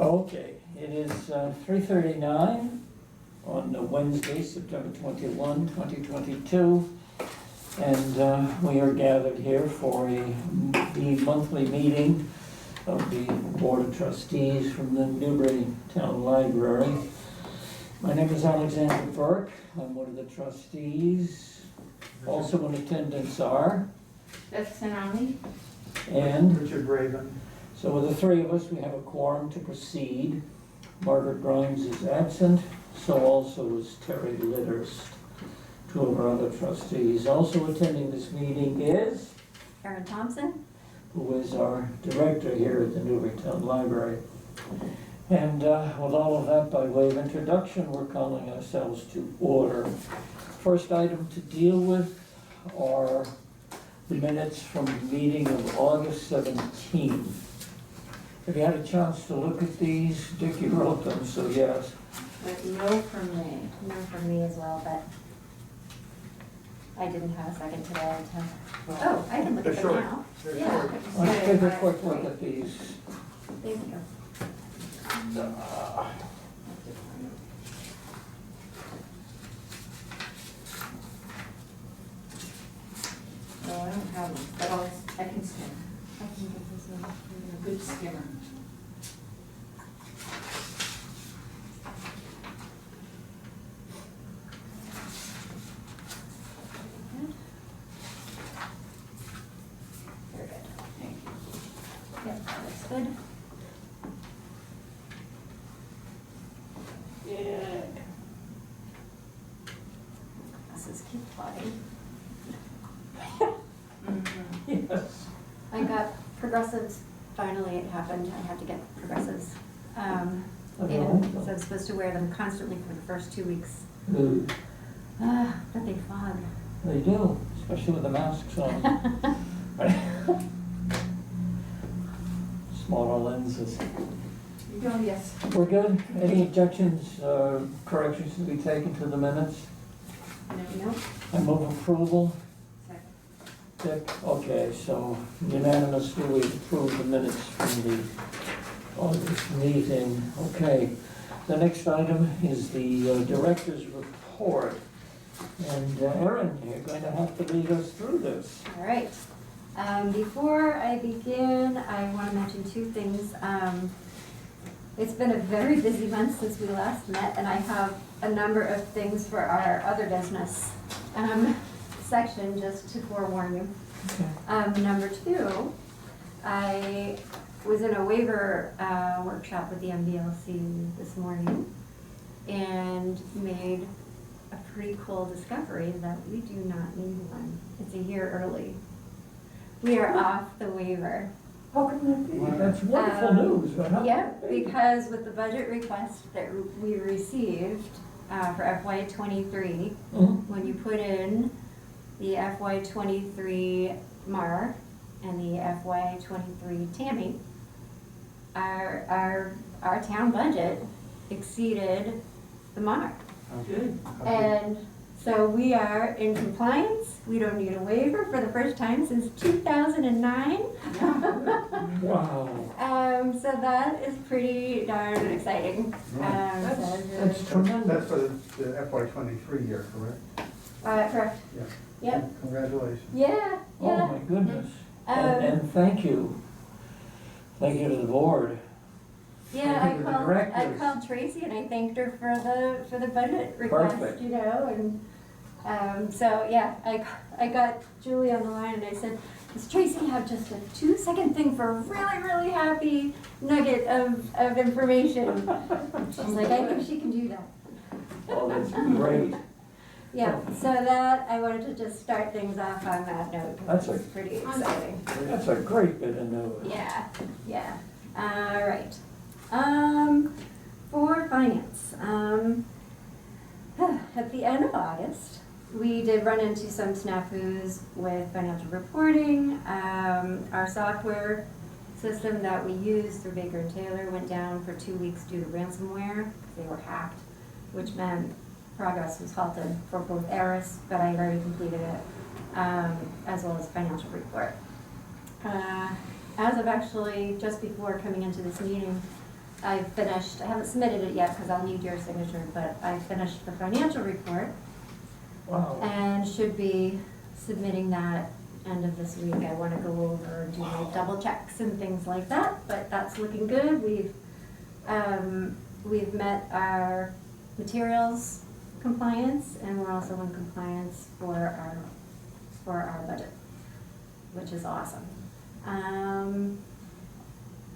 Okay, it is 3:39 on Wednesday, September 21, 2022, and we are gathered here for the monthly meeting of the Board of Trustees from the Newbury Town Library. My name is Alexander Burke. I'm one of the trustees. Also in attendance are Beth Tsunami. and Richard Raven. so with the three of us, we have a quorum to proceed. Margaret Grimes is absent, so also is Terry Litterst, two of our other trustees. Also attending this meeting is, Erin Thompson. who is our director here at the Newbury Town Library. And with all of that by way of introduction, we're calling ourselves to order. First item to deal with are the minutes from the meeting of August 17. Have you had a chance to look at these? Dick, you wrote them, so yes. But no from me. No from me as well, but I didn't have a second today to, oh, I can look at They're them short. now. They're Yeah. short. Let's take a quick look at these. Thank you. No, I don't have them, but I can skim. I can get this one. I'm a good skimmer. Very good. Thank you. Yep, that looks good. Yeah. Glasses keep plotting. Yes. I got progressives, finally it happened, I had to get progressives. And so I'm supposed to wear them constantly for the first 2 weeks. Ooh, But they fog. they do, especially with the masks on. Smaller lenses. You go, yes. We're good? Any objections, corrections to be taken to the minutes? Nope. I move approval. Second. Dick? Okay, so unanimously we approve the minutes from the August meeting. Okay, the next item is the director's report. And Erin, you're going to have to lead us through this. All right. Before I begin, I want to mention two things. It's been a very busy month since we last met, and I have a number of things for our other business section, just to forewarn you. Okay. Number two, I was in a waiver workshop with the MBLC this morning and made a pretty cool discovery that we do not need one. It's a year early. We are off the waiver. How can that be? That's wonderful news, but how? Yeah, because with the budget request that we received for FY '23, Mhm. when you put in the FY '23 Mar and the FY '23 Tammy, our town budget exceeded the Mar. Good. And so we are in compliance. We don't need a waiver for the first time since 2009. Wow. So that is pretty darn exciting. That's tremendous. That's for the FY '23 year, correct? Correct. Yeah. Yep. Congratulations. Yeah, Oh, yeah. my goodness. Um, And thank you. Thank you to the board. Yeah, Thank you to the I directors. called Tracy and I thanked her for the budget request, Perfect. you know, and so yeah, I got Julie on the line and I said, does Tracy have just a 2-second thing for a really, really happy nugget of information? She's like, I think she can do that. Oh, that's great. Yeah, so that, I wanted to just start things off on that note, That's because it's pretty exciting. That's a great bit of news. Yeah, yeah. All right. For finance, at the end of August, we did run into some snafus with financial reporting. Our software system that we use through Baker and Taylor went down for 2 weeks due to ransomware. They were hacked, which meant progress was halted for both Eris, but I already completed it, as well as financial report. As of actually just before coming into this meeting, I finished, I haven't submitted it yet because I'll need your signature, but I finished the financial report Wow. and should be submitting that end of this week. I want to go over and do my double checks and things like that, but that's looking good. We've met our materials compliance, and we're also in compliance for our budget, which is awesome.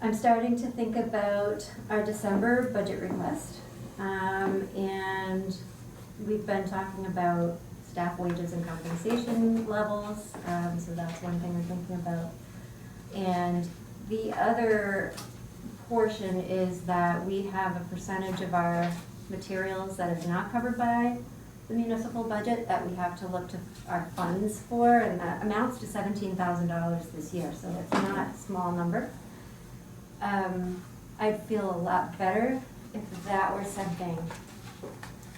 I'm starting to think about our December budget request, and we've been talking about staff wages and compensation levels, so that's one thing we're thinking about. And the other portion is that we have a percentage of our materials that is not covered by the municipal budget that we have to look to our funds for, and that amounts to $17,000 this year, so it's not a small number. I'd feel a lot better if that were something.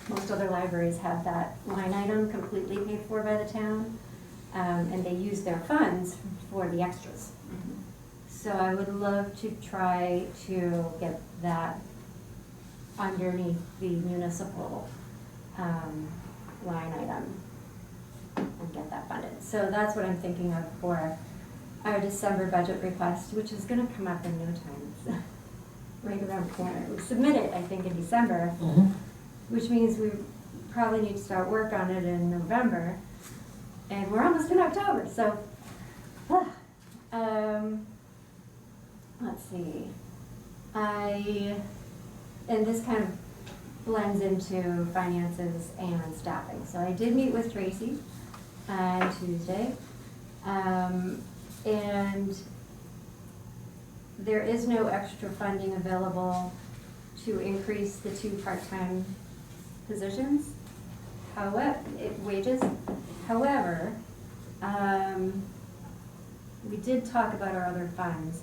Most other libraries have that line item completely paid for by the town, and they use their funds for the extras. So I would love to try to get that underneath the municipal line item and get that funded. So that's what I'm thinking of for our December budget request, which is gonna come up in no time. It's right around the corner. We submit it, I think, in December, which means we probably need to start work on it in November, and we're almost in October, so, let's see. And this kind of blends into finances and staffing. So I did meet with Tracy on Tuesday, and there is no extra funding available to increase the 2 part-time positions, however, wages. However, we did talk about our other funds,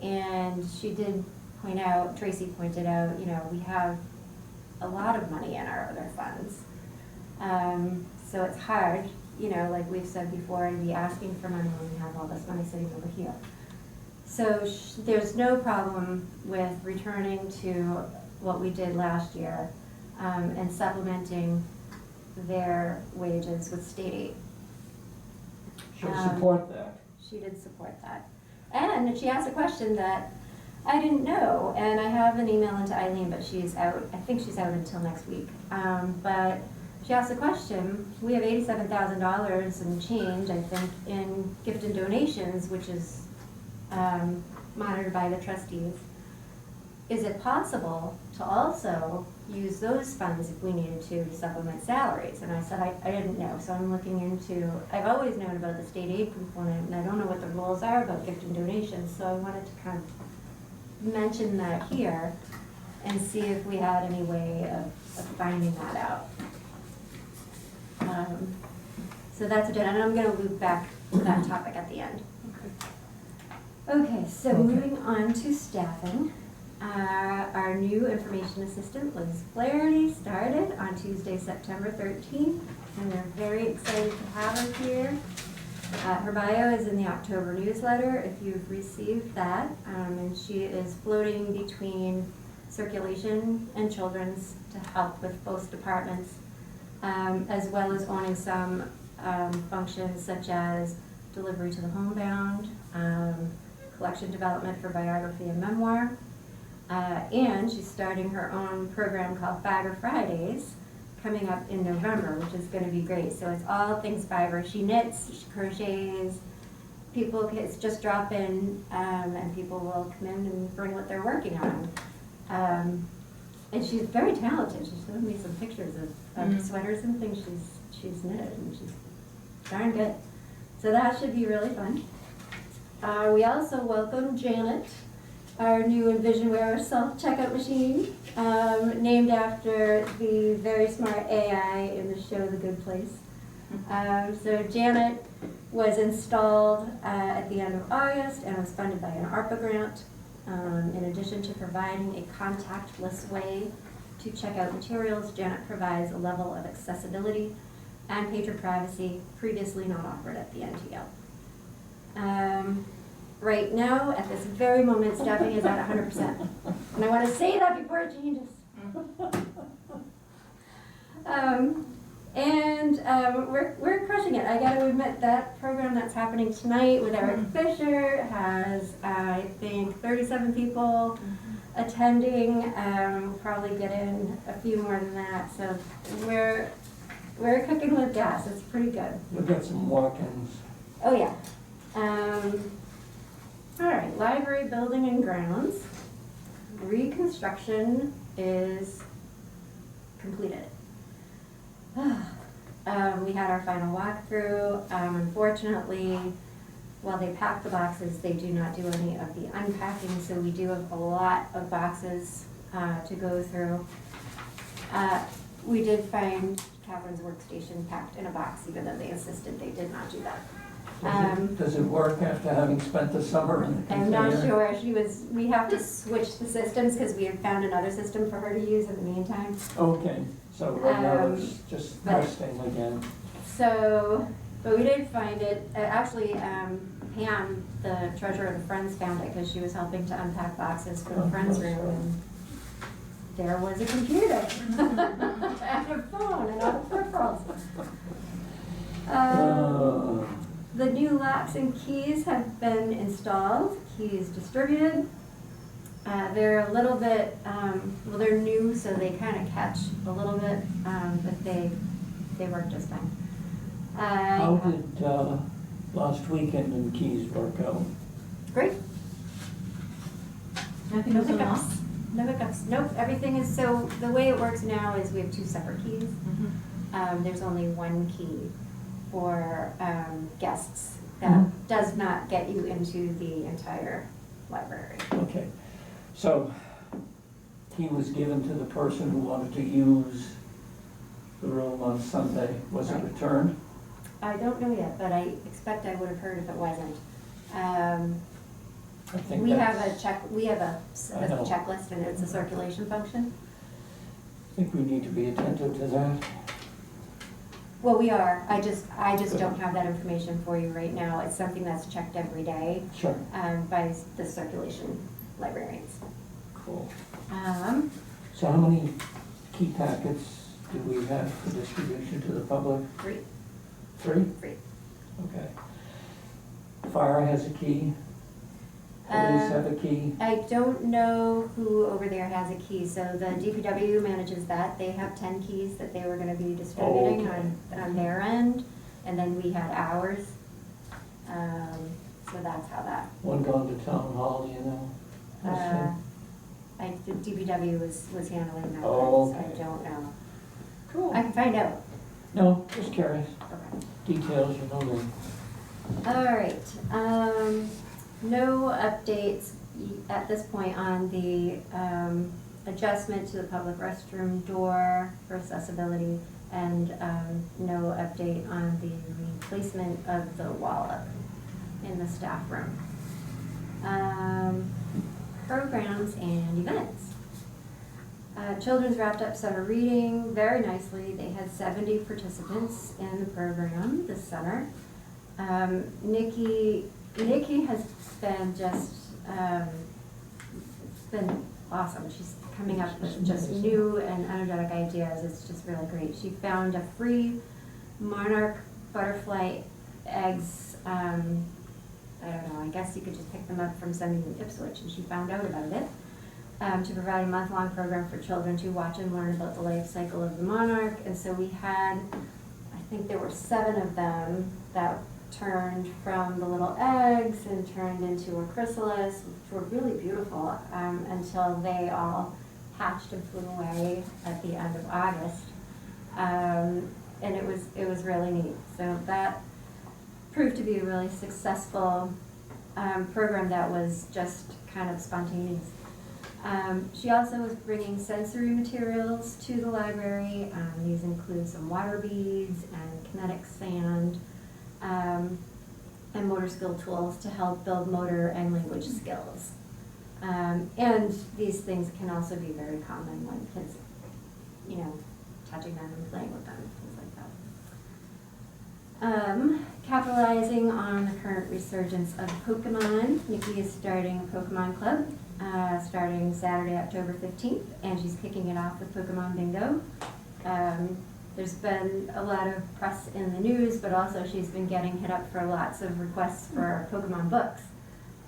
and she did point out, Tracy pointed out, you know, we have a lot of money in our other funds. So it's hard, you know, like we've said before, to be asking for money when we have all this money sitting over here. So there's no problem with returning to what we did last year, and supplementing their wages with state aid. She'll support that. She did support that. And she asked a question that I didn't know, and I have an email into Eileen, but she's out, I think she's out until next week. But she asked a question. We have $87,000 and change, I think, in gift and donations, which is monitored by the trustees. Is it possible to also use those funds if we needed to supplement salaries? And I said I didn't know, so I'm looking into, I've always known about the state aid component, and I don't know what the rules are about gift and donations, so I wanted to kind of mention that here and see if we had any way of finding that out. So that's it, and I'm going to loop back to that topic at the end. Okay, so moving on to staffing. Our new information assistant, Liz Flaherty, started on Tuesday, September 13th, and we're very excited to have her here. Her bio is in the October newsletter, if you've received that, and she is floating between circulation and children's to help with both departments, as well as owning some functions such as delivery to the homebound, collection development for biography and memoir, and she's starting her own program called Fiber Fridays, coming up in November, which is going to be great. So it's all things fiber. She knits, she crochets, people, it's just drop in, and people will come in and bring what they're working on. And she's very talented. She's showing me some pictures of sweaters and things she's knitted, and she's darn good. So that should be really fun. We also welcome Janet, our new EnvisionWare self-checkout machine, named after the very smart AI in the show The Good Place. So Janet was installed at the end of August and was funded by an ARPA grant, in addition to providing a contactless way to check out materials. Janet provides a level of accessibility and patron privacy previously not offered at the NTL. right now, at this very moment, staffing is at 100%. And I want to say that before it changes. We're crushing it. I got to admit that program that's happening tonight with Eric Fisher has, I think, 37 people attending. We'll probably get in a few more than that. So we're cooking with gas. It's pretty good. We've got some walk-ins. Oh yeah. All right. Library building and grounds. Reconstruction is completed. We had our final walkthrough. Unfortunately, while they pack the boxes, they do not do any of the unpacking, so we do have a lot of boxes to go through. We did find Catherine's workstation packed in a box, even though they insisted they did not do that. Does it work after having spent the summer in the container? I'm not sure. We have to switch the systems because we have found another system for her to use in the meantime. Okay, so right now it's just resting again. So, but we did find it. Actually, Pam, the treasurer of the Friends, found it because she was helping to unpack boxes for the Friends room. And there was a computer and a phone and all the peripherals. The new locks and keys have been installed, keys distributed. They're a little bit, well, they're new, so they kind of catch a little bit, but they work just fine. How did last weekend and keys work out? Great. Nothing No was hiccups. lost? No hiccups. Nope, everything is, so the way it works now is we have two separate keys. There's only one key for guests that does not get you into the entire library. Okay, so he was given to the person who wanted to use the room on Sunday. Was it returned? I don't know yet, but I expect I would have heard if it wasn't. I think We have that's- a check, we have a I know. checklist, and it's a circulation function. I think we need to be attentive to that. Well, we are, I just don't have that information for you right now. It's something that's checked every day, Sure. by the circulation librarians. Cool. So how many key packets do we have for distribution to the public? 3. 3? 3. Okay. Fire has a key. Police have a key. I don't know who over there has a key, so the DPW manages that. They have 10 keys that they were gonna be distributing on their end, and then we had ours. So that's how that, One gone to town hall, you know? the DPW was handling that, Oh, so I okay. don't know. Cool. I can find out. No, just curious. Okay. Details, you know me. All right, no updates at this point on the adjustment to the public restroom door for accessibility, and no update on the replacement of the wallop in the staff room. Programs and events. Children's wrapped up summer reading very nicely. They had 70 participants in the program this summer. Nikki has been just, it's been awesome. She's coming up with just new and energetic ideas. It's just really great. She found a free monarch butterfly eggs. I don't know, I guess you could just pick them up from somebody in Ipswich, and she found out about it. To provide a month-long program for children to watch and learn about the life cycle of the monarch. And so we had, I think there were 7 of them that turned from the little eggs and turned into a chrysalis, which were really beautiful, until they all hatched and flew away at the end of August. And it was really neat. So that proved to be a really successful program that was just kind of spontaneous. She also was bringing sensory materials to the library. These include some water beads and kinetic sand, and motor skill tools to help build motor and language skills. And these things can also be very common when kids, touching them and playing with them, things like that. capitalizing on the current resurgence of Pokemon, Nikki is starting a Pokemon club, starting Saturday, October 15th, and she's kicking it off with Pokemon Bingo. There's been a lot of press in the news, but also she's been getting hit up for lots of requests for Pokemon books.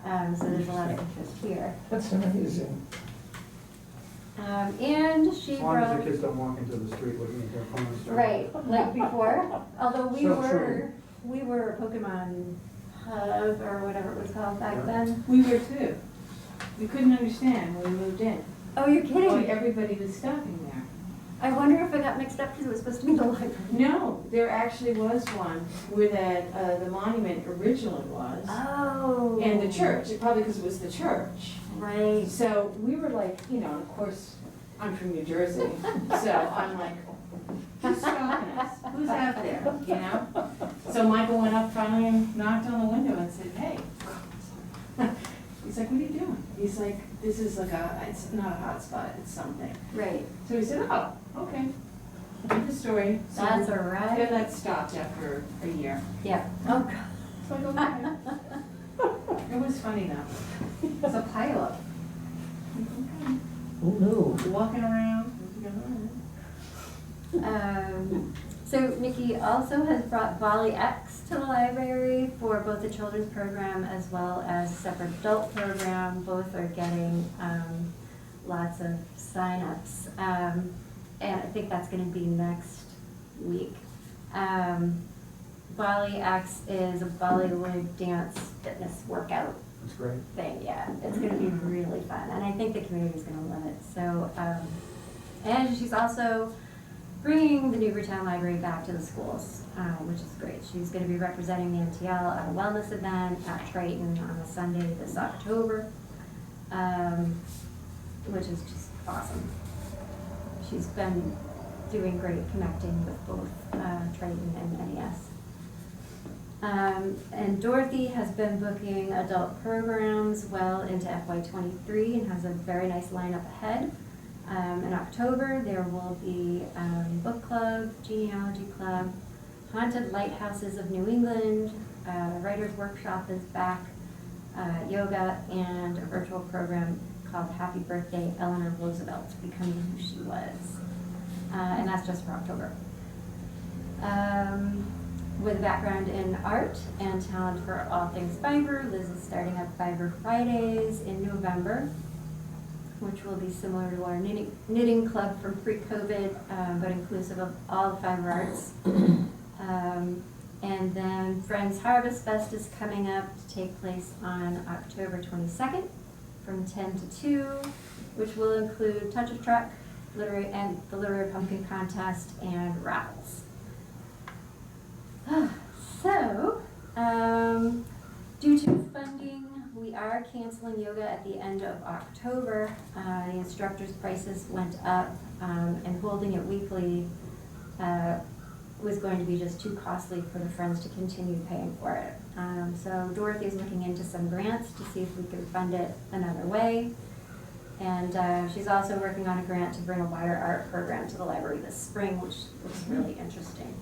So there's a lot of interest here. That's amazing. And she As long as brought, the kids don't walk into the street looking at their phones. right, like before, although we So were, true. we were a Pokemon hub or whatever it was called back Right. then. We were too. We couldn't understand when we moved in. Oh, you're Why kidding? everybody was stopping there. I wonder if I got mixed up because it was supposed to be the library. No, there actually was one where that, the monument originally was. Oh. And the church, probably because it was the church. Right. So we were like, you know, of course, I'm from New Jersey, so I'm like, who's stopping us? Who's out there, you know? So Michael went up finally and knocked on the window and said, hey. He's like, what are you doing? He's like, this is like it's not a hot spot, it's something. Right. So he said, oh, okay. Read the story. So That's all Then right. that stopped after a year. Yeah. Oh, God. So I go, okay. It was funny though. It's a pileup. Okay. Who knew? Walking around. So Nikki also has brought Volley X to the library for both the children's program as well as a separate adult program. Both are getting lots of signups, and I think that's going to be next week. Volley X is a Bollywood dance fitness workout That's great. thing, yeah. It's gonna be really fun, and I think the community's gonna love it, so, and she's also bringing the Newburytown Library back to the schools, which is great. She's gonna be representing the NTL at a wellness event at Triton on a Sunday this October, which is just awesome. She's been doing great connecting with both Triton and NES. And Dorothy has been booking adult programs well into FY23 and has a very nice lineup ahead. In October, there will be book club, genealogy club, haunted lighthouses of New England, writer's workshop is back, yoga, and a virtual program called Happy Birthday Eleanor Roosevelt, Becoming Who She Was. And that's just for October. With a background in art and talent for all things fiber, Liz is starting up Fiber Fridays in November, which will be similar to our knitting club from pre-COVID, but inclusive of all the fiber arts. And then Friends Harvest Fest is coming up to take place on October 22nd from 10 to 2, which will include Touch a Truck, the Literary Pumpkin Contest, and raffles. So, due to funding, we are canceling yoga at the end of October. The instructors' prices went up, and holding it weekly was going to be just too costly for the Friends to continue paying for it. So Dorothy's looking into some grants to see if we can fund it another way. And she's also working on a grant to bring a wider art program to the library this spring, which looks really interesting.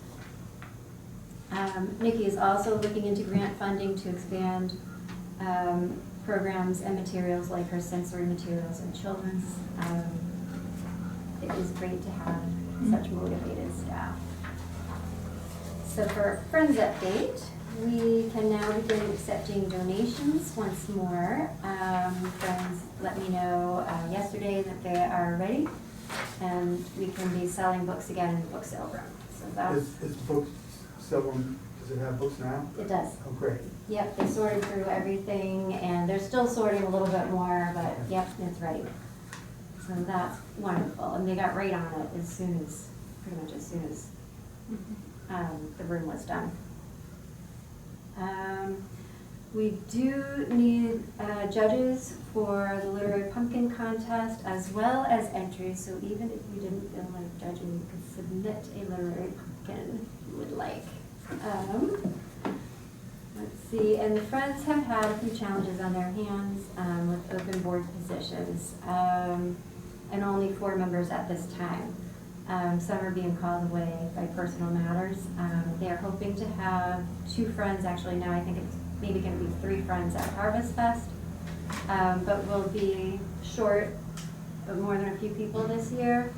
Nikki is also looking into grant funding to expand programs and materials like her sensory materials and children's. It is great to have such motivated staff. So for Friends Update, we can now begin accepting donations once more. Friends let me know yesterday that they are ready, and we can be selling books again in the book sale room. So that's, Is books still on, does it have books now? it does. Oh, great. Yep, they sorted through everything, and they're still sorting a little bit more, but yep, it's ready. So that's wonderful, and they got right on it as soon as, pretty much as soon as the room was done. We do need judges for the Literary Pumpkin Contest as well as entries, so even if you didn't feel like judging, you could submit a literary pumpkin if you would like. Let's see, and the Friends have had a few challenges on their hands with open board positions, and only 4 members at this time. Some are being called away by personal matters. They're hoping to have 2 friends, actually now I think it's maybe gonna be 3 friends at Harvest Fest. But we'll be short of more than a few people this year.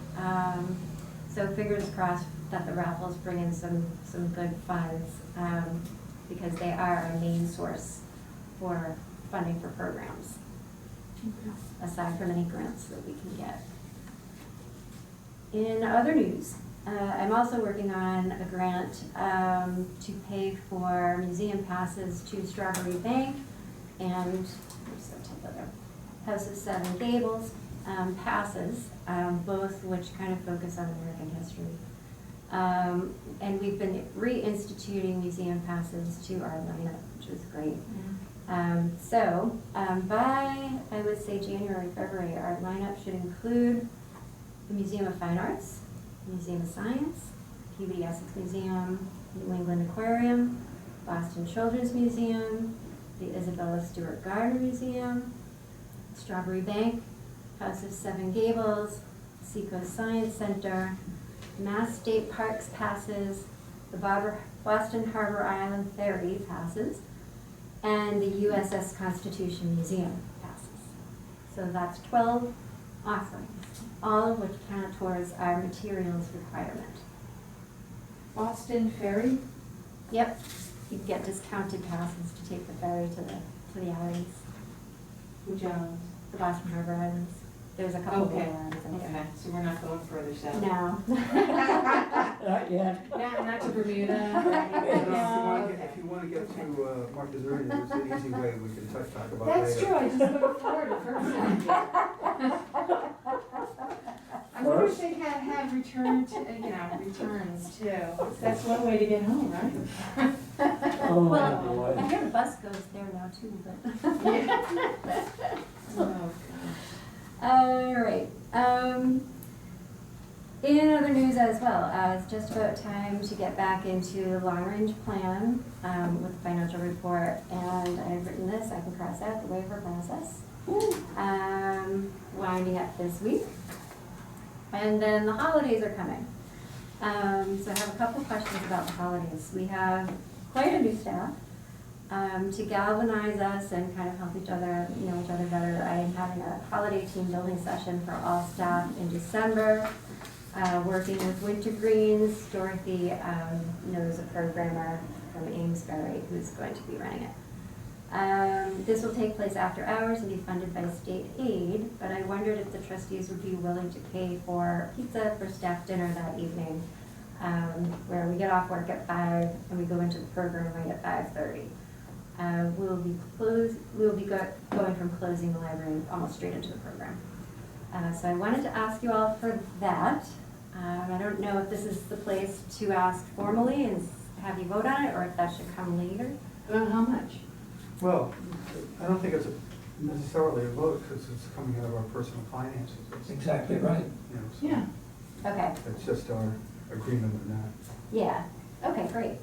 So fingers crossed that the raffles bring in some good funds, because they are our main source for funding for programs, aside from any grants that we can get. In other news, I'm also working on a grant to pay for museum passes to Strawberry Bank and where's the other? House of Seven Gables passes, both which kind of focus on American history. And we've been reinstituting museum passes to our lineup, which is great. So by, I would say, January, February, our lineup should include the Museum of Fine Arts, Museum of Science, Peabody Essex Museum, New England Aquarium, Boston Children's Museum, the Isabella Stewart Gardner Museum, Strawberry Bank, House of Seven Gables, Seacoast Science Center, Mass State Parks passes, the Boston Harbor Island Ferry passes, and the USS Constitution Museum passes. So that's 12 offerings, all of which count towards our materials requirement. Boston Ferry? Yep, you can get discounted passes to take the ferry to the islands, Which islands? the Boston Harbor Islands. There's a couple Okay. more islands in Okay, there. so we're not going further south? No. Not yet. Not to Bermuda? If you wanna get to Martha's Vineyard, there's an easy way we can talk about later. That's true, I just went to Florida first time. I wonder if they have returns too. That's one way to get home, right? Oh, Well, boy. I hear the bus goes there now too, but. Yeah. Oh, All right. In other news as well, it's just about time to get back into the long-range plan with the financial report, and I've written this. I can cross out the waiver process. Winding up this week, and then the holidays are coming. So I have a couple questions about the holidays. We have quite a new staff. To galvanize us and kind of help each other, know each other better, I am having a holiday team building session for all staff in December. Working with Wintergreens. Dorothy knows a programmer from Amesbury who's going to be running it. This will take place after hours and be funded by state aid, but I wondered if the trustees would be willing to pay for pizza for staff dinner that evening, where we get off work at 5 and we go into the program right at 5:30. We'll be going from closing the library almost straight into the program. So I wanted to ask you all for that. I don't know if this is the place to ask formally and have you vote on it, or if that should come later. how much? Well, I don't think it's necessarily a vote, because it's coming out of our personal finances. That's exactly right. You know, so Yeah. Okay, it's just our agreement with that. yeah, okay, great.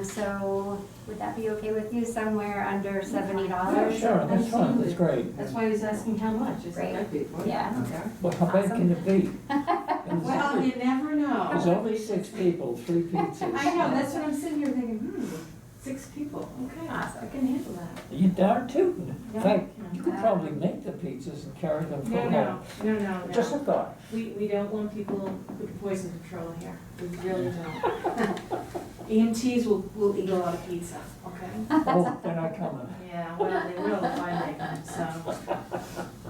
So would that be okay with you, somewhere under $70? Yeah, sure, that's fine, that's great. That's why he was asking how much. I said, I'd pay for it. Yeah. Okay. Well, how big can it be? Well, you never There's know. only 6 people, 3 pizzas. I know, that's what I'm sitting here thinking, 6 people, okay, Awesome. I can handle that. You darn tootin'. In Yeah. fact, you could probably make the pizzas and carry them from No, home. no. Just a thought. We don't want people with poison control here, we really don't. EMTs will eat a lot of pizza, okay? Oh, they're not coming. Yeah, well, they will if I make them, so.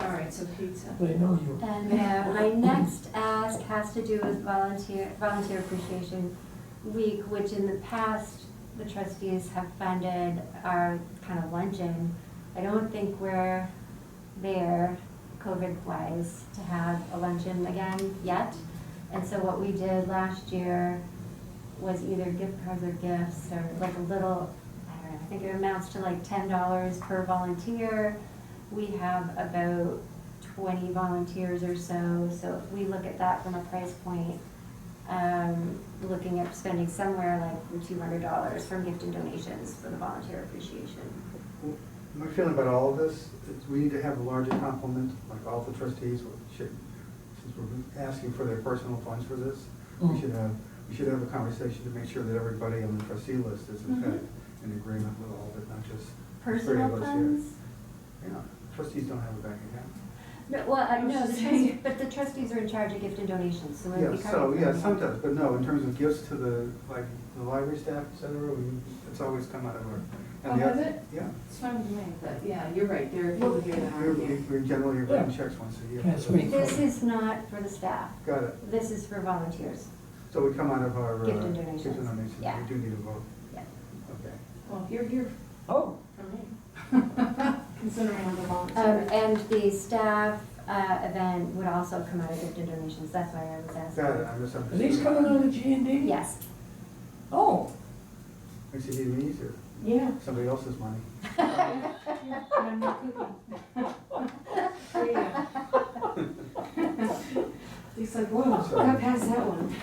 All right, so pizza. They know you. And my next ask has to do with Volunteer Appreciation Week, which in the past, the trustees have funded our kind of luncheon. I don't think we're there, COVID-wise, to have a luncheon again yet. And so what we did last year was either gift cards or gifts, or like a little, I don't know, I think it amounts to like $10 per volunteer. We have about 20 volunteers or so, so if we look at that from a price point, looking at spending somewhere like $200 from gift and donations for the volunteer appreciation. My feeling about all of this is we need to have a larger complement, like all the trustees should since we're asking for their personal funds for this, Mm. we should have a conversation to make sure that everybody on the trustee list is in fact in agreement with all of it, not just the three Personal of us here. funds? Yeah, trustees don't have a bank account. No, well, I was no, just the trustees, but the trustees are in charge of gift and donations, so it would be Yeah, coming so, from yeah, them. sometimes, but no, in terms of gifts to the, like, the library staff, et cetera, it's always come out of our. Oh, and the has oth- it? Yeah. It's fine with me, but yeah, you're right, there are people here that aren't here. We generally are writing checks once a year. Yeah, sweet. This is not for the staff, Got it. this is for volunteers. So we come out of our. Gift and donations. Gift and donations, Yeah. we do need a vote. Yeah. Okay. Well, you're here Oh, for me, considering I'm the volunteer. And the staff event would also come out of gift and donations, that's why I was asking. Got it, I are misunderstood. these coming out of G&D? Yes. Oh, Makes it even easier, Yeah. somebody else's money. I'm not cooking. Yeah. It's like, whoa, got past that one.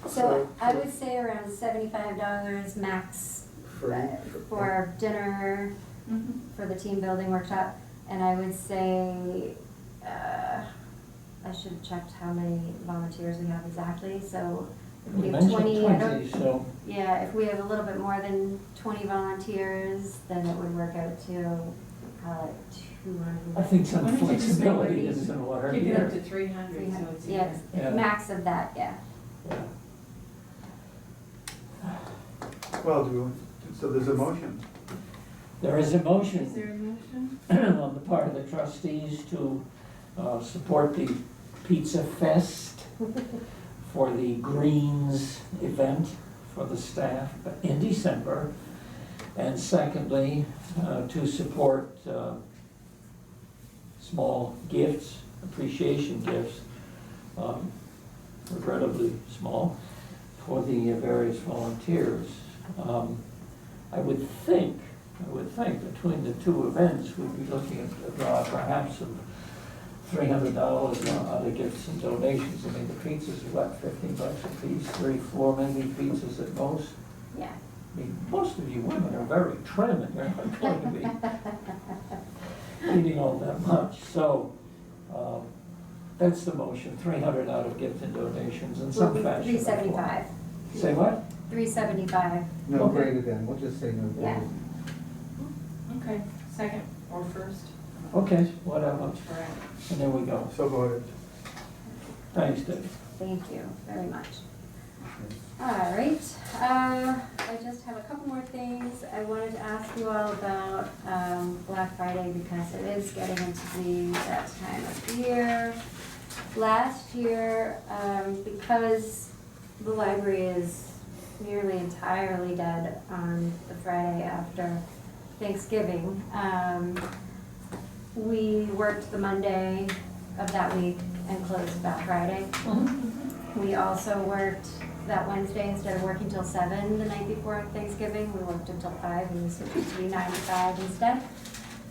So I would say around $75 max for dinner, Mhm. for the team building workshop. And I would say, I should have checked how many volunteers we have exactly, so if we we have mentioned 20, I don't, 20, so, yeah, if we have a little bit more than 20 volunteers, then it would work out to, call it 200. I think some Why don't you just make flexibility it is in order Kick it up here. to 300, so it's. Yes, Yeah. max of that, yeah. Yeah. Well, so there's a motion. There is a Is motion there a motion? on the part of the trustees to support the Pizza Fest for the Greens event for the staff in December. And secondly, to support small gifts, appreciation gifts, regrettably small, for the various volunteers. I would think between the two events, we'd be looking at a draw perhaps of $300 out of gifts and donations. I mean, the pizzas are what, $15 a piece, 3, 4 maybe pizzas at most? Yeah. I mean, most of you women are very trim and you're not going to be eating all that much. So, that's the motion, 300 out of gift and donations in some Will be fashion. or form. 375. Say what? 375. No Okay. greater than, we'll just say no Yeah. greater. Okay, second or first? Okay, whatever. All right. And there we go. So voted. Thanks, Dave. Thank you very much. All right, I just have a couple more things. I wanted to ask you all about Black Friday because it is getting into that time of year. Last year, because the library is nearly entirely dead on the Friday after Thanksgiving, we worked the Monday of that week and closed that Friday. We also worked that Wednesday, instead of working till 7 the night before Thanksgiving, we worked until 5 and we switched it to be 9 to 5 instead.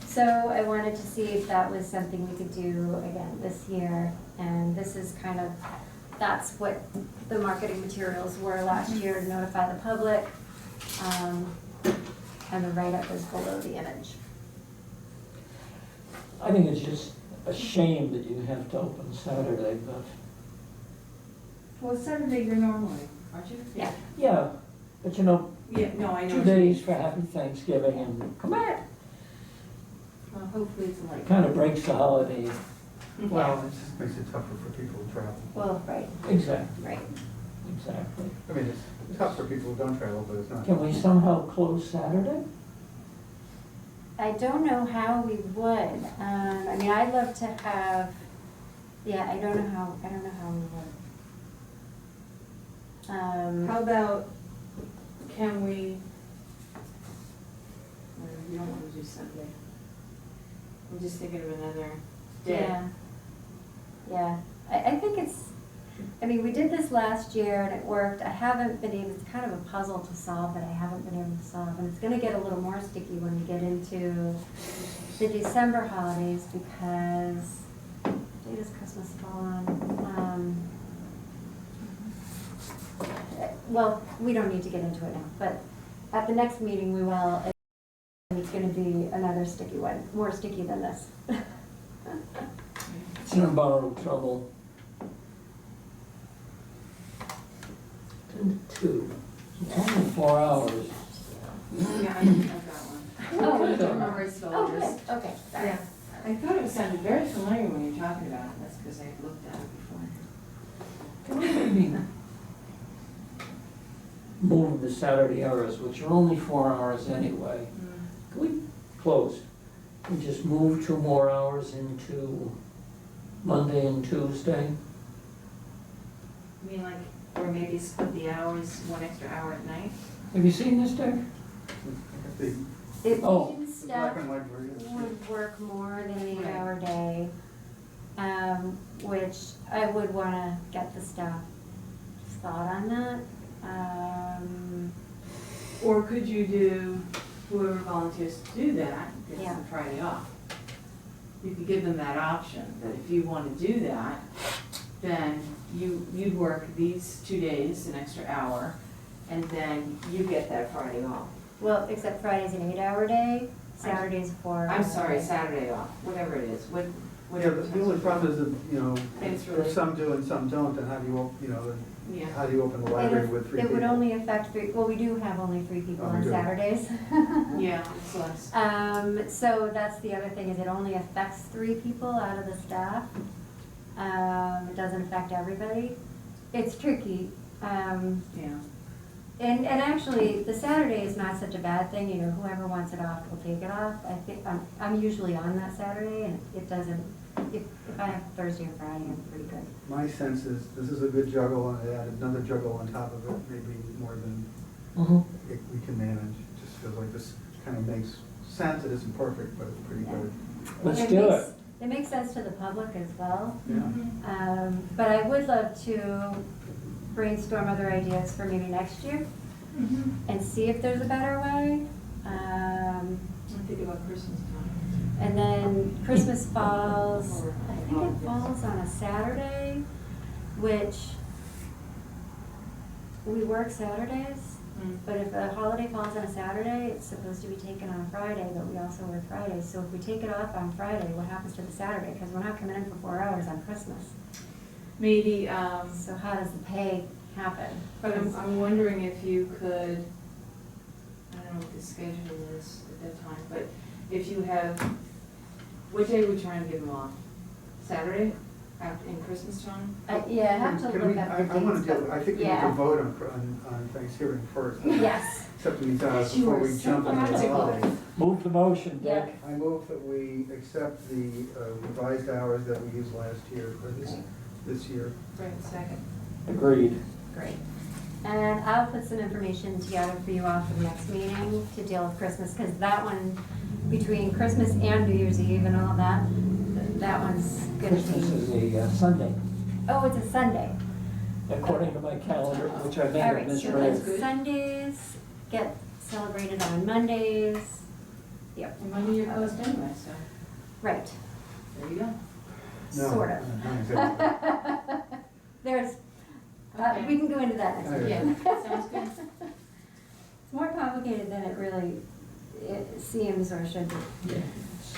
So I wanted to see if that was something we could do again this year. And this is kind of, that's what the marketing materials were last year to notify the public. And the write-up is below the image. I think it's just a shame that you have to open Saturday, but, Well, Saturday you're normally, aren't you? Yeah. yeah, but you know, Yeah, no, I know. 2 days for Happy Thanksgiving and come back. Well, hopefully it's like. It kind of breaks the holiday. Well, it just makes it tougher for people to travel. Well, right, Exactly, right. exactly. I mean, it's tough for people who don't travel, but it's not. Can we somehow close Saturday? I don't know how we would. I mean, I'd love to have, yeah, I don't know how we would. How about, can we, you don't want to do Sunday. I'm just thinking of another day. Yeah, yeah. I think it's, I mean, we did this last year and it worked. I haven't been able, it's kind of a puzzle to solve that I haven't been able to solve. And it's gonna get a little more sticky when we get into the December holidays because, what day does Christmas fall on? Well, we don't need to get into it now, but at the next meeting we will, and it's gonna be another sticky one, more sticky than this. It's in borrowed trouble. and 2. It's only 4 hours. Yeah, I've got one. Oh, I don't remember its Oh, shoulders. good, okay, sorry. Yeah, I thought it sounded very familiar when you were talking about it, that's because I looked at it before. Can we maybe move the Saturday hours, which are only 4 hours anyway? Can we close? We just move 2 more hours into Monday and Tuesday? You mean like, or maybe split the hours, 1 extra hour at night? Have you seen this, Dick? The If Oh. weekend the staff black and white version. would work more than an Right. 8-hour day, which I would wanna get the staff thought on that. Or could you do, whoever volunteers to do that, gets Yeah. the Friday off? You could give them that option, that if you want to do that, then you'd work these 2 days, an extra hour, and then you get that Friday off. Well, except Friday's an 8-hour day, Saturday's a 4-hour. I'm sorry, Saturday off, whatever it is, Yeah, whatever. the only problem is that, Thanks for if some do and some don't, then how do you, Yeah. how do you open the library with 3 It people? would only affect well, we do have only 3 people Oh, we on do. Saturdays. Yeah, it's less. So that's the other thing, is it only affects 3 people out of the staff. It doesn't affect everybody. It's tricky. Yeah. And actually, the Saturday is not such a bad thing, whoever wants it off will take it off. I think, I'm usually on that Saturday, and it doesn't, if I have Thursday or Friday, I'm pretty good. My sense is, this is a good juggle, and add another juggle on top of it, maybe more than we can manage. It just feels like this kind of makes sense. It isn't perfect, but it's pretty good. Let's do it. It makes sense to the public as well. Yeah. But I would love to brainstorm other ideas for maybe next year and see if there's a better way. I think about Christmas time. And then Christmas falls, I think it falls on a Saturday, which we work Saturdays, but if a holiday falls on a Saturday, it's supposed to be taken on Friday, but we also work Fridays. So if we take it off on Friday, what happens to the Saturday? Because we're not coming in for 4 hours on Christmas. Maybe, So how does the pay happen? but I'm wondering if you could, I don't know what the schedule is at that time, but if you have, what day are we trying to give them off? Saturday, out in Christmas time? Yeah, I have to Can look we- up the I want dates, to do, but I think we need yeah. to vote on Thanksgiving first. Yes. Accept these hours You before are we so jump into the practical. holiday. Move the motion, Yeah. Dick. I move that we accept the revised hours that we used last year, or this year. Right, second. Agreed. Great. And I'll put some information together for you all for the next meeting to deal with Christmas, because that one, between Christmas and New Year's Eve and all that, that one's gonna Christmas be, is a Sunday, oh, it's a Sunday. according to my calendar, which I may All have right, so misread. that's good. Sundays get celebrated on Mondays. Yep, And Monday you're closed anyway, so right, there you go. No, sort of. not exactly. There's, Okay. we can go into that next Okay. week. Yeah, sounds good. It's more complicated than it seems or should be. Yeah.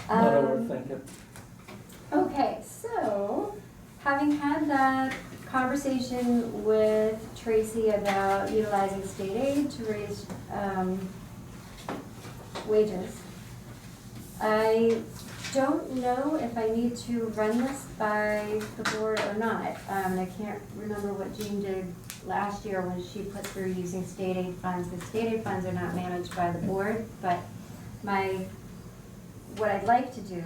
Not Um, overthink it. Okay, so, having had that conversation with Tracy about utilizing state aid to raise wages, I don't know if I need to run this by the board or not. I can't remember what Jean did last year when she put through using state aid funds. The state aid funds are not managed by the board, but what I'd like to do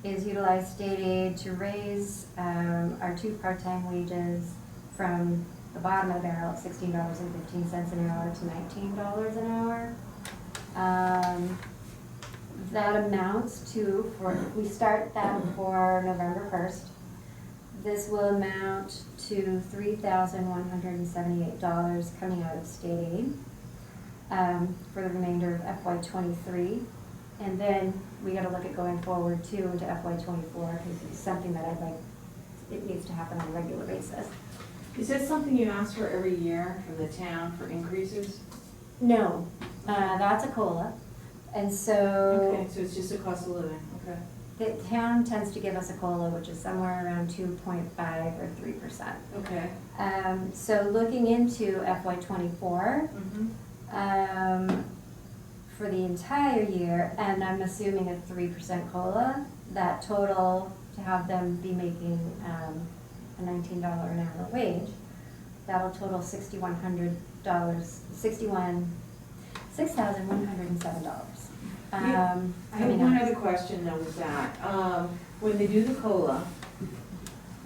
is utilize state aid to raise our 2 part-time wages from the bottom of the barrel at $16.15 an hour to $19 an hour. That amounts to, if we start that for November 1st, this will amount to $3,178 coming out of state aid for the remainder of FY '23. And then we gotta look at going forward too into FY '24, because it's something that I'd like, it needs to happen on a regular basis. Is that something you ask for every year from the town for increases? No, that's a COLA. And so, Okay, so it's just a cost of living, okay. the town tends to give us a COLA, which is somewhere around 2.5 or 3%. Okay. So looking into FY '24, Mm-hmm. for the entire year, and I'm assuming a 3% COLA, that total, to have them be making a $19 an hour wage, that'll total $6,107. I have coming one up. other question though with that. When they do the COLA,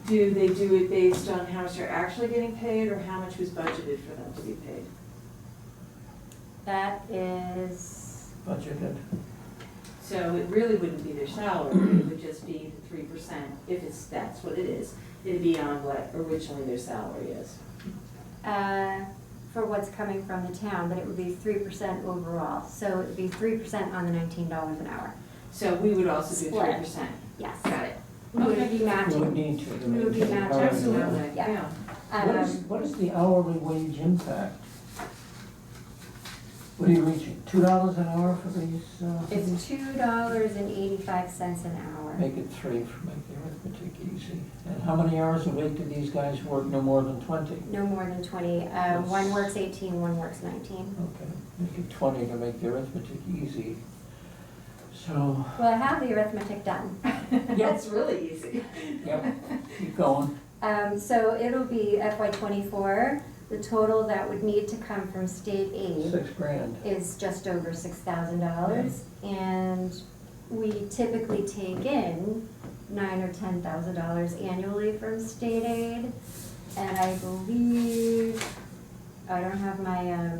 do they do it based on how much they're actually getting paid or how much was budgeted for them to be paid? That is, Budgeted. So it really wouldn't be their salary, it would just be the 3%, if that's what it is. It'd be on what originally their salary is. for what's coming from the town, but it would be 3% overall. So it would be 3% on the $19 an hour. So we would also do Split. 3%. Yes. Got it. We would be We would matching. need to. We would be matching. Absolutely, Yeah. yeah. What is the hourly wage impact? What are you reaching, $2 an hour for these? It's $2.85 an hour. Make it 3 for make the arithmetic easy. And how many hours a week do these guys work? No more than 20? No more than 20. One works 18, one works 19. Okay, make it 20 to make the arithmetic easy. So, Well, I have the arithmetic done. That's really easy. yep, keep going. So it'll be FY '24. The total that would need to come from state aid $6,000. is just over $6,000. And we typically take in $9,000 or $10,000 annually from state aid. And I believe, I don't have my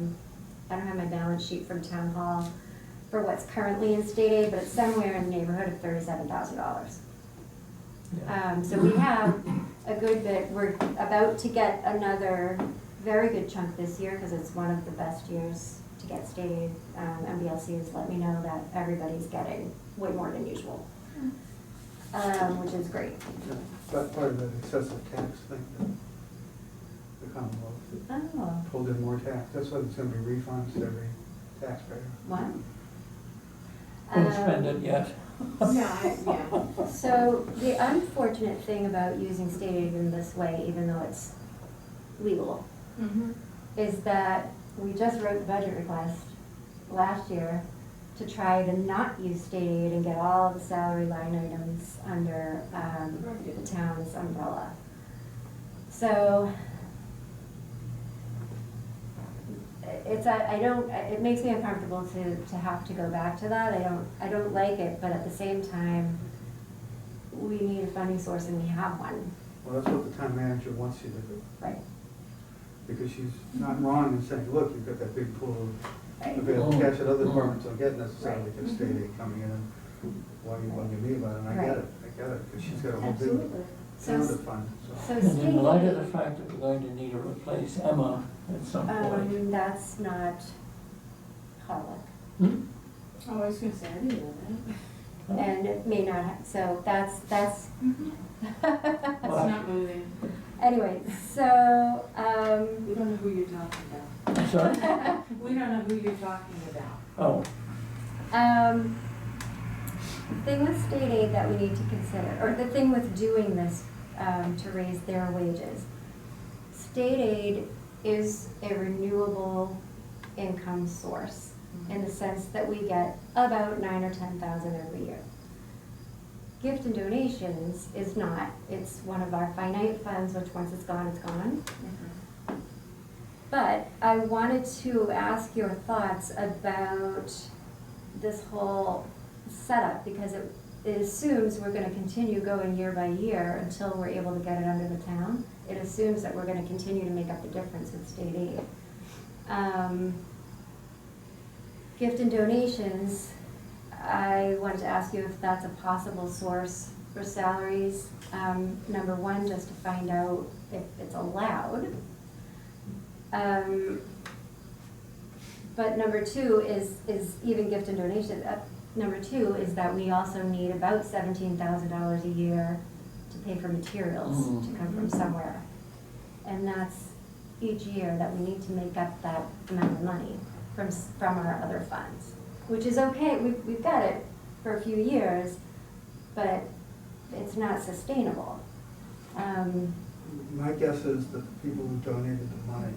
balance sheet from town hall for what's currently in state aid, but it's somewhere in the neighborhood of $37,000. Yeah. So we have a good bit. We're about to get another very good chunk this year because it's one of the best years to get state aid. MBLC has let me know that everybody's getting way more than usual, which is great. Yeah, that's part of the excessive tax thing, that the Commonwealth Oh, pulled in more tax. That's why there's gonna be refunds to every taxpayer. wow. Don't spend it yet. Yeah. So the unfortunate thing about using state aid in this way, even though it's legal, Mm-hmm. is that we just wrote the budget request last year to try to not use state aid and get all the salary line items under the town's umbrella. So it makes me uncomfortable to have to go back to that. I don't like it, but at the same time, we need a funding source and we have one. Well, that's what the town manager wants you to do. Right. Because she's not wrong in saying, look, you've got that big pool of Right. available cash that other departments don't get necessarily, Right. because state aid coming in, and why are you bugging me about it? And I get it, because she's got a whole big Absolutely. So, town to fund, so. And in light of the state fact that we're going to need to replace Emma at some point. aid, that's not public. Hmm? Oh, I was gonna say, I didn't know that. And it may not, so that's, It's not moving. anyway, so, We don't know who you're talking about. I'm sorry? We don't know who you're talking about. Oh, the thing with state aid that we need to consider, or the thing with doing this, to raise their wages, state aid is a renewable income source in the sense that we get about 9,000 or 10,000 every year. Gift and donations is not. It's one of our finite funds, which once it's gone, it's gone. But I wanted to ask your thoughts about this whole setup, because it assumes we're gonna continue going year by year until we're able to get it under the town. It assumes that we're gonna continue to make up the difference with state aid. Gift and donations, I wanted to ask you if that's a possible source for salaries. Number one, just to find out if it's allowed. But number two is even gift and donation. Number two is that we also need about $17,000 a year to pay for materials to come from somewhere. And that's each year that we need to make up that amount of money from our other funds, which is okay. We've got it for a few years, but it's not sustainable. My guess is that the people who donated the money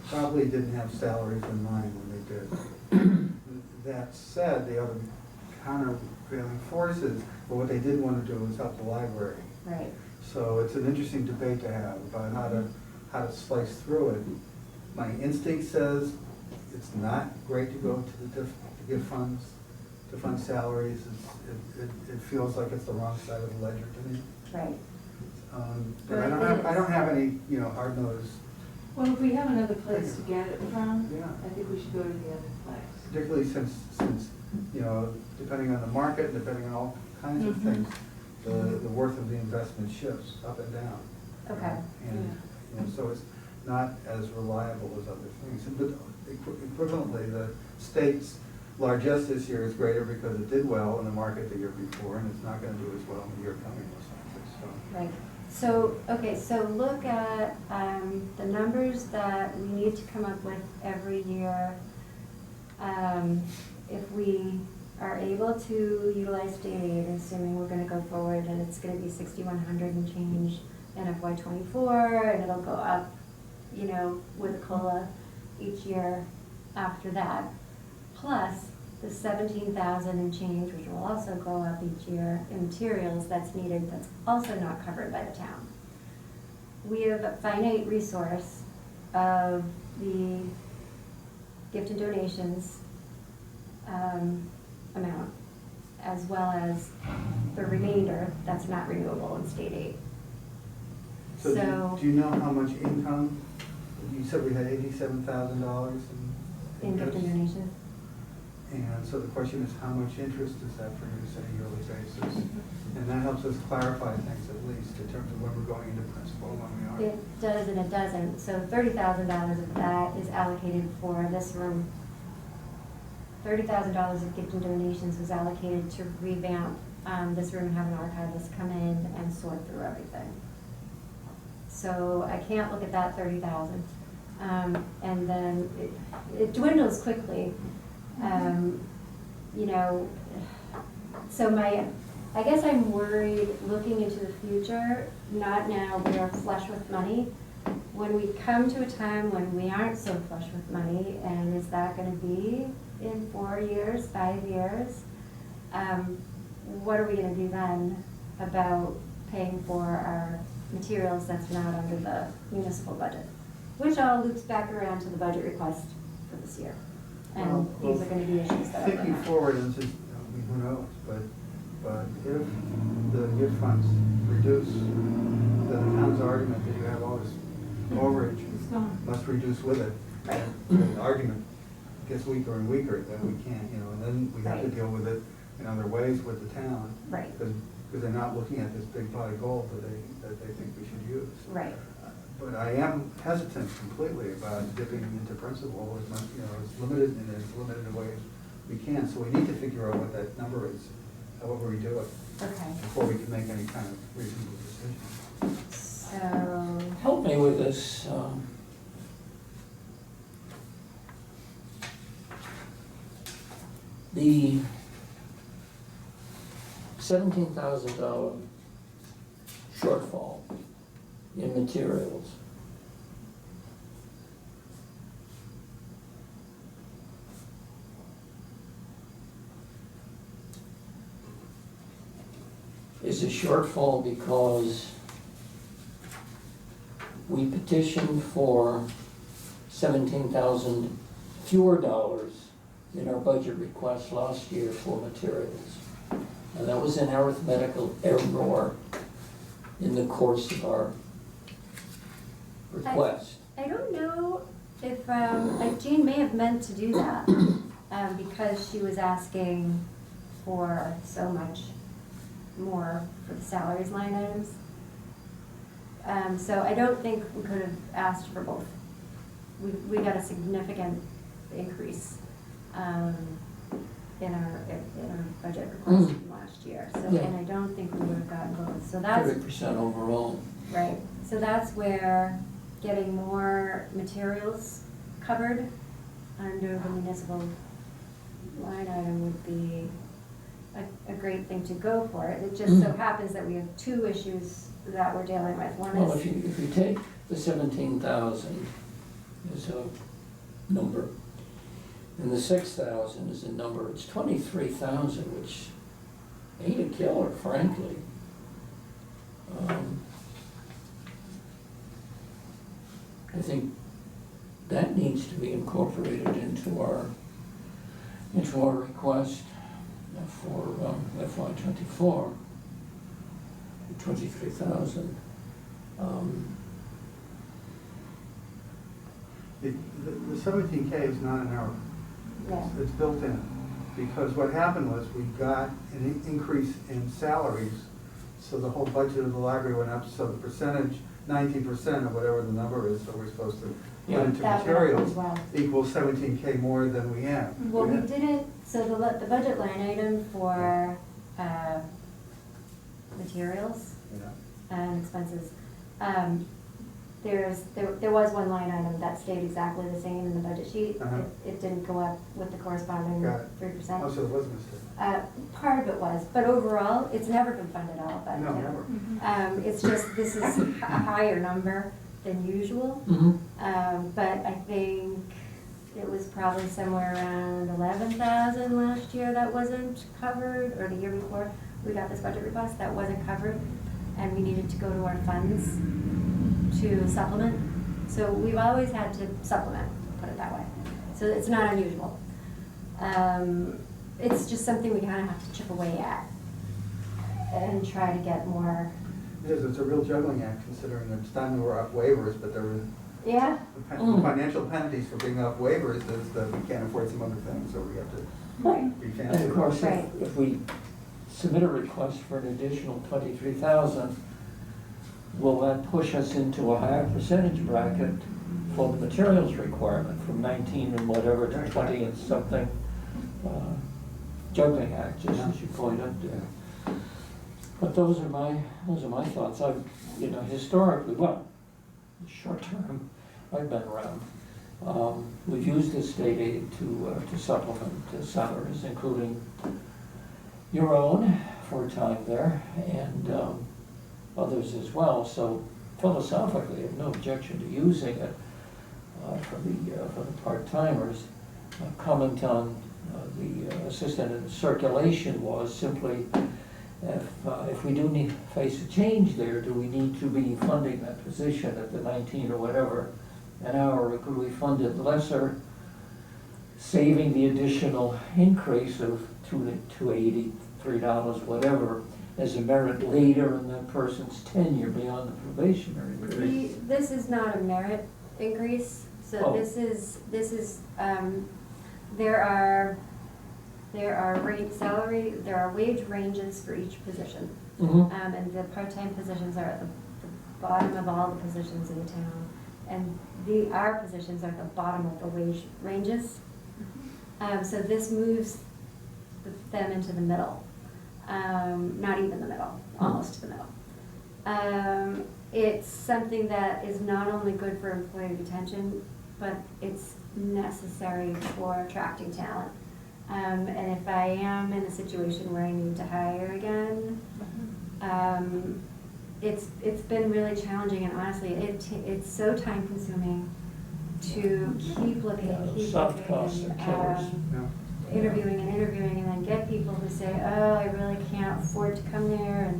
probably didn't have salaries in mind when they did. That said, the other countervailing forces, but what they did want to do was help the library. Right. So it's an interesting debate to have about how to slice through it. My instinct says it's not great to go to give funds, to fund salaries. It feels like it's the wrong side of the ledger to me. Right. And I don't have any, hard nosed, Well, if we have another place to get it from, Yeah. I think we should go to the other place. particularly since, depending on the market, depending on all kinds of Mhm. things, the worth of the investment shifts up and down. Okay. And so it's not as reliable as other things. But equivalently, the state's largesse this year is greater because it did well in the market the year before, and it's not gonna do as well in the year coming, most likely, so. Right. So, okay, so look at the numbers that we need to come up with every year. If we are able to utilize state aid, assuming we're gonna go forward and it's gonna be 6,100 and change in FY '24, and it'll go up, with a COLA each year after that, plus the 17,000 and change, which will also go up each year in materials that's needed, that's also not covered by the town. We have a finite resource of the gift and donations amount, as well as the remainder that's not renewable in state aid. So do you know how much income? You said we had $87,000 In gift and donations. And so the question is, how much interest is that produce on a yearly basis? And that helps us clarify things at least in terms of when we're going into principal, when we are. It does and it doesn't. So $30,000 of that is allocated for this room. $30,000 of gift and donations was allocated to revamp this room, have an archivist come in and sort through everything. So I can't look at that 30,000. And then it dwindles quickly. So I guess I'm worried looking into the future, not now, we are flush with money. When we come to a time when we aren't so flush with money, and is that gonna be in 4 years, 5 years? What are we gonna do then about paying for our materials that's not under the municipal budget? Which all loops back around to the budget request for this year. And these are gonna be issues that are Thinking going on. forward, and just, who knows, but if the gift funds reduce, then the town's argument that you have all this overage It's gone. must reduce with it. Right. And the argument gets weaker and weaker, that we can't, and then we have to Right. deal with it in other ways with the town. Right. Because they're not looking at this big pot of gold that they think we should use. Right. But I am hesitant completely about dipping into principle as much, as limited in a way as we can. So we need to figure out what that number is, however we do it, Okay, before we can make any kind of reasonable decision. so, Help me with this. The $17,000 shortfall in materials. Is a shortfall because we petitioned for 17,000 fewer dollars in our budget request last year for materials. And that was an arithmetical error in the course of our request. I don't know if, Jean may have meant to do that, because she was asking for so much more for the salaries line items. So I don't think we could have asked for both. We got a significant increase, in our budget request from last year. So, Yeah. and I don't think we would have gotten both. So that's 30% overall. right. So that's where getting more materials covered under the municipal line item would be a great great thing to go for. It just so happens that we have two issues that we're dealing with. One Well, is, if you take the 17,000 as a number, and the 6,000 is a number, it's 23,000, which ain't a killer, frankly. I think that needs to be incorporated into our request for FY '24, 23,000. The 17K is not an error. yeah, It's built in, because what happened was we got an increase in salaries, so the whole budget of the library went up, so the percentage, 90% of whatever the number is that we're supposed to Yeah. put into that went up materials as well. equals 17K more than we have. Well, we didn't, so the budget line item for materials Yeah. and expenses, there was one line item that stayed exactly the same in the budget sheet. Uh-huh. It didn't go up with the corresponding Got it. 3%. Oh, so it was a mistake. Part of it was, but overall, it's never been funded all, but. No, never. It's just, this is a higher number than usual. But I think it was probably somewhere around 11,000 last year that wasn't covered, or the year before we got this budget request that wasn't covered, and we needed to go to our funds to supplement. So we've always had to supplement, put it that way. So it's not unusual. It's just something we kind of have to chip away at and try to get more. It is, it's a real juggling act, considering it's time we were up waivers, but there were Yeah, the financial penalties for being up waivers is that we can't afford some other things, so we have to right. be And fancy. of course, Right. if we submit a request for an additional 23,000, will that push us into a higher percentage bracket for the materials requirement from 19 and whatever to 20 and something? Juggling act, just as you pointed. But those are my thoughts. I've, historically, well, short term, I've been around. We've used the state aid to supplement salaries, including your own for a time there, and others as well. So philosophically, I have no objection to using it for the part-timers. A comment on the assistant in circulation was simply, if we do face a change there, do we need to be funding that position at the 19 or whatever an hour, or could we fund it lesser, saving the additional increase of $2.80, $3, whatever, as a merit later in that person's tenure beyond the probationary period? This is not a merit increase, so Oh. this is, there are wage ranges for each position. And the part-time positions are at the bottom of all the positions in the town. And our positions are at the bottom of the wage ranges. So this moves them into the middle. Not even the middle, almost to the middle. It's something that is not only good for employee retention, but it's necessary for attracting talent. And if I am in a situation where I need to hire again, it's been really challenging, and honestly, it's so time consuming to keep looking, Soft costs are killers. interviewing and then get people who say, oh, I really can't afford to come there,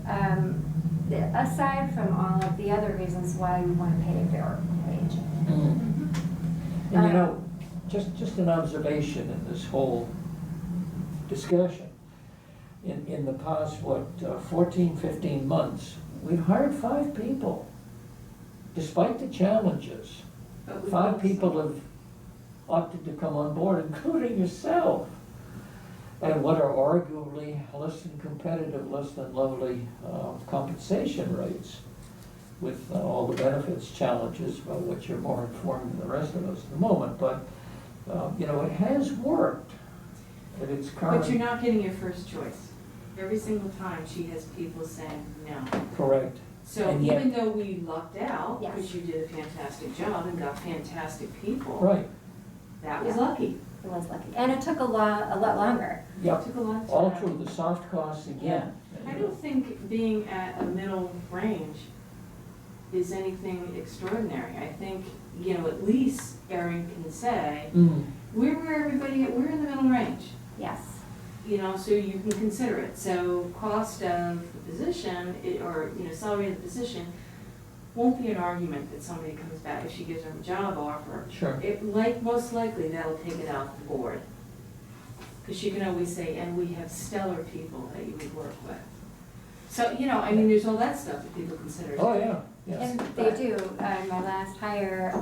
and aside from all of the other reasons why we want to pay a fair wage. And just an observation in this whole discussion. In the past, 14, 15 months, we've hired 5 people, despite the challenges. But we 5 also- people have opted to come on board, including yourself. And what are arguably less than competitive, less than lovely compensation rates with all the benefits challenges, about which you're more informed than the rest of us at the moment. But, it has worked at its current. But you're not getting your first choice. Every single time she has people saying no. Correct. So And yet- even though we lucked out, Yes. because you did a fantastic job and got fantastic people. Right. That was lucky. it was lucky. And it took a lot longer. Yep, Took a long time. all through the soft costs again. I don't think being at a middle range is anything extraordinary. I think, you know, at least Erin can say, Mm, we're where everybody, we're in the middle range. Yes. You know, so you can consider it. So cost of the position, or, you know, salary of the position, won't be an argument that somebody comes back if she gives them a job offer. sure. Most likely that'll take it off the board. Because she can always say, and we have stellar people that you would work with. So, you know, I mean, there's all that stuff that people consider. Oh, yeah, yes. And they do. My last hire,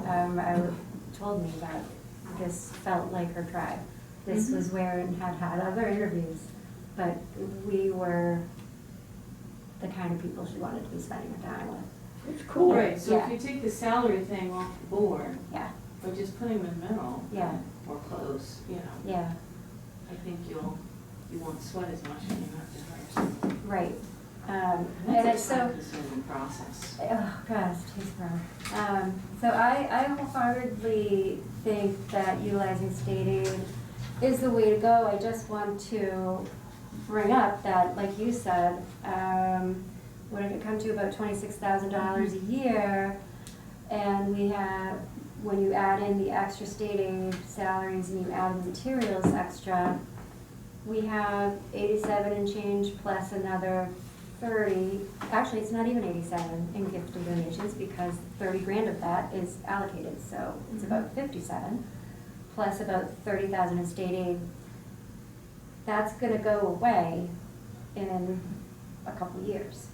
told me that this felt like her tribe. This Mhm. was where it had other interviews, but we were the kind of people she wanted to be spending her time with. It's cool. Right, so if Yeah. you take the salary thing off the board, Yeah, or just put him in the middle, yeah, or close, you know, yeah, I think you won't sweat as much when you have to hire someone. right. And That's it's a so, time-consuming process. oh gosh, geez, bro. So I wholeheartedly think that utilizing state aid is the way to go. I just want to bring up that, like you said, what did it come to, about $26,000 a year? And we have, when you add in the extra state aid salaries and you add in the materials extra, we have 87 and change plus another 30, actually it's not even 87 in gift and donations because 30 grand of that is allocated, so it's about 57, plus about 30,000 in state aid. That's gonna go away in a couple years.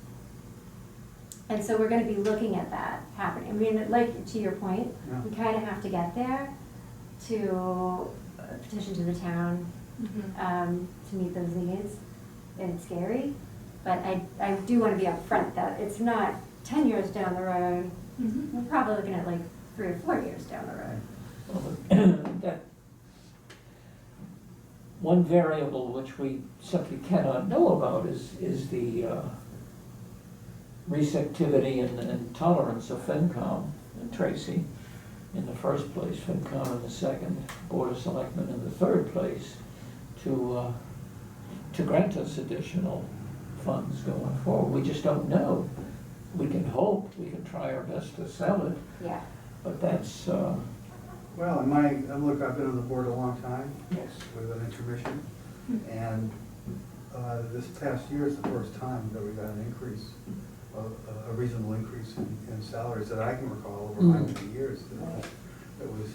And so we're gonna be looking at that happening. I mean, like, to your point, Yeah. we kinda have to get there to petition to the town, to meet those needs, and it's scary. But I do wanna be upfront that it's not 10 years down the road, we're probably looking at like 3 or 4 years down the road. Well, that one variable which we simply cannot know about is the receptivity and tolerance of FinCom and Tracy in the first place, FinCom in the second, Board of Selectmen in the third place, to grant us additional funds going forward. We just don't know. We can hope, we can try our best to sell it, Yeah, but that's, Well, look, I've been on the board a long time, yes. with an intermission, and this past year is the first time that we got an increase, a reasonable increase in salaries that I can recall over my many years. It was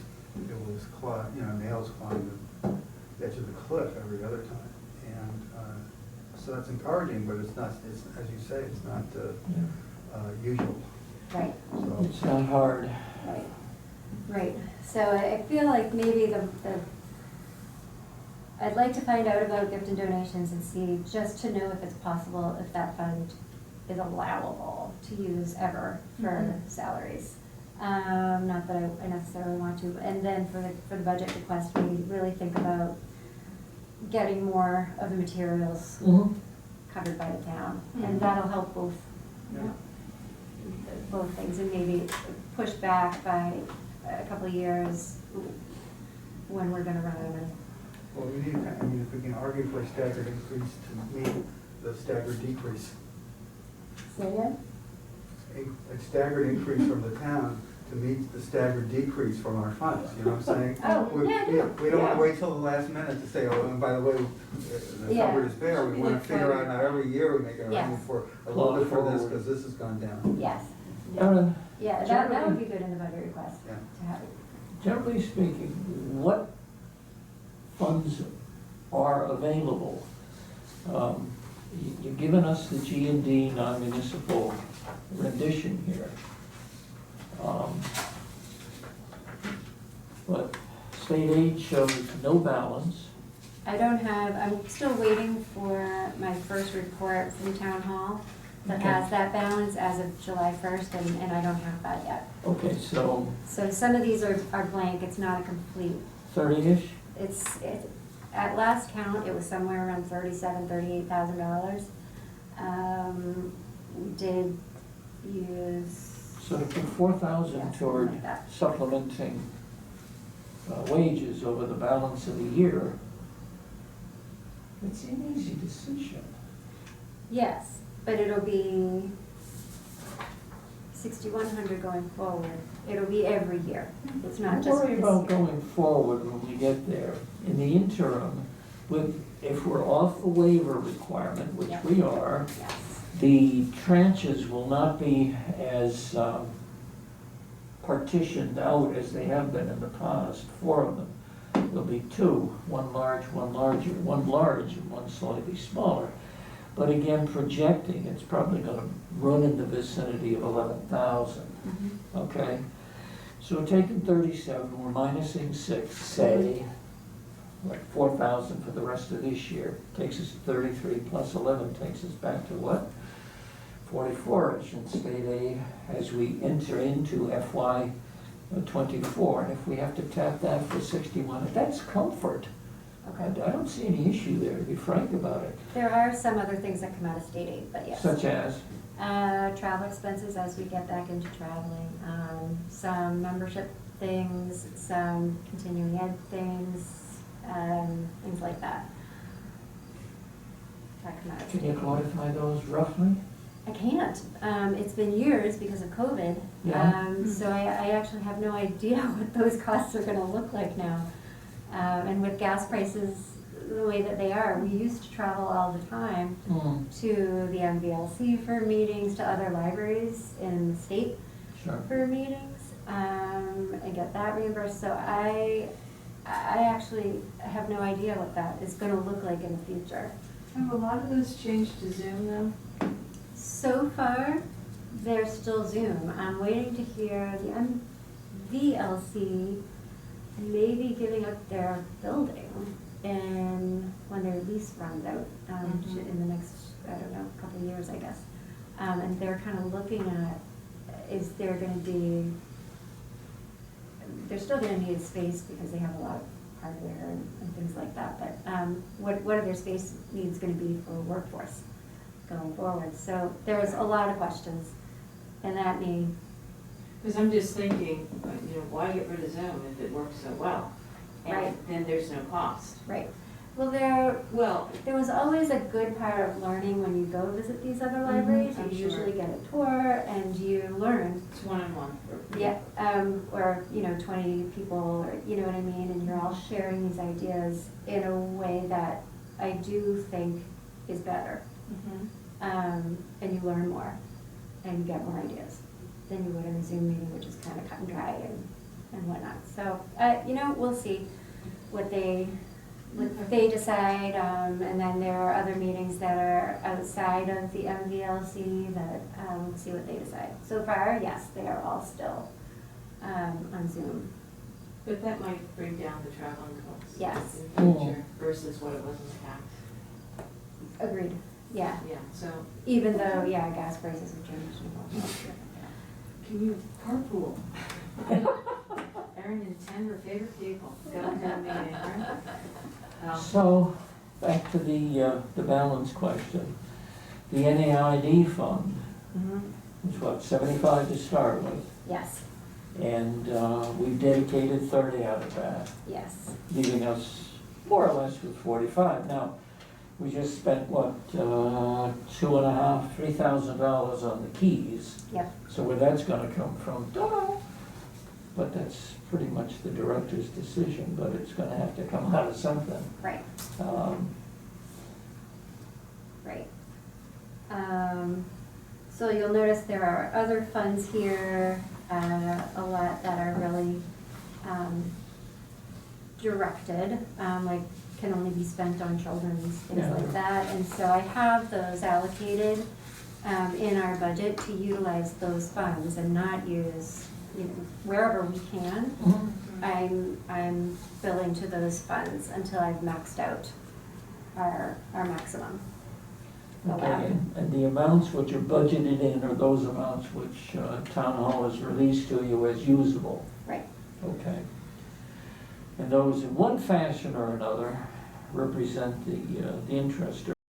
nails climbing the edge of the cliff every other time, and so that's encouraging, but it's not, it's, as you say, it's not usual, right, so. It's not hard. right, right. So I feel like maybe I'd like to find out about gift and donations and see, just to know if it's possible, if that fund is allowable to use ever for salaries. Not that I necessarily want to, and then for the budget request, we really think about getting more of the materials Mhm. covered by the town, and that'll help both things, and maybe push back by a couple of years when we're gonna run out of money. Well, we need, if we can argue for a staggered increase to meet the staggered decrease, Say again? a staggered increase from the town to meet the staggered decrease from our funds, you know what I'm saying? Oh, yeah. We don't wanna Yeah. wait till the last minute to say, oh, and by the way, the Yeah. number is there, we Should be wanna like figure out, Friday. now every year we make an Yes. argument for a little bit for this, Forward. cause this has gone down. Yes, Erin, yeah, that would be good in the budget request, Yeah. to have. generally speaking, what funds are available? You've given us the G&D non-municipal rendition here. But state aid shows no balance. I'm still waiting for my first report from town hall that Okay. has that balance as of July 1st, and I don't have that yet. Okay, so So some of these are blank, it's not a complete, 30-ish? at last count, it was somewhere around $38,000. We did use, So to put 4,000 Yeah, something toward like that. supplementing wages over the balance of the year, it's an easy decision. Yes, but it'll be 6,100 going forward. It'll be every year. It's not Don't just worry this about year. going forward when we get there. In the interim, if we're off the waiver requirement, which Yeah. we are, Yes, the tranches will not be as partitioned out as they have been in the past, 4 of them. There'll be 2, one large, one larger, one large and one slightly smaller. But again, projecting, it's probably gonna run in the vicinity of 11,000, okay? So we're taking 37, we're minusing 6, say, like 4,000 for the rest of this year. Takes us to 33 plus 11 takes us back to what? 44-ish in state aid as we enter into FY '24. And if we have to tap that for 61, that's comfort. I okay. don't see any issue there, to be frank about it. There are some other things that come out of state aid, but yes. Such as, Travel expenses as we get back into traveling, some membership things, some continuing ed things, things like that. That come out of can state you aid. quantify those roughly? I can't. It's been years because of COVID. Yeah. So I actually have no idea what those costs are gonna look like now. And with gas prices the way that they are, we used to travel all the time to the MVLC for meetings, to other libraries in the state Sure. for meetings, and get that reimbursed. So I actually have no idea what that is gonna look like in the future. Have a lot of those changed to Zoom though? So far, they're still Zoom. I'm waiting to hear the MVLC maybe giving up their building and when their lease runs out in the next, I don't know, couple of years, I guess. And they're kind of looking at, is there gonna be, they're still gonna need a space because they have a lot of hardware and things like that, but what are their space needs gonna be for workforce going forward? So there's a lot of questions, and that may, Because I'm just thinking, why get rid of Zoom if it works so well? Right. And then there's no cost. right. Well, Well, there was always a good part of learning when you go visit these other libraries. I'm You sure. usually get a tour and you learn. it's one-on-one. Yeah, or, 20 people, or, you know what I mean? And you're all sharing these ideas in a way that I do think is better. And you learn more and you get more ideas than you would in a Zoom meeting, which is kind of cut and dry and whatnot. So, we'll see what they decide. And then there are other meetings that are outside of the MVLC that, we'll see what they decide. So far, yes, they are all still on Zoom. But that might bring down the traveling costs. Yes. In the future versus what it was in the past. Agreed, yeah. Yeah, so Even though, gas prices have changed and all. can you carpool? Erin and 10 are favorite vehicle. Go to that meeting, right? So, back to the balance question. The NAID fund is what, 75 to start with? Yes, And we've dedicated 30 out of that, yes, leaving us more or less with 45. Now, we just spent, what, $2,500, $3,000 on the keys. yep, So where that's gonna come from, don't know. But that's pretty much the director's decision, but it's gonna have to come out of something. right, Um, right. So you'll notice there are other funds here, a lot that are really directed, like can only be spent on children's, things Yeah. like that. And so I have those allocated in our budget to utilize those funds and not use, wherever we can. I'm billing to those funds until I've maxed out our maximum Okay, allowed. and the amounts which are budgeted in are those amounts which Town Hall has released to you as usable? Right, Okay. And those in one fashion or another represent the interest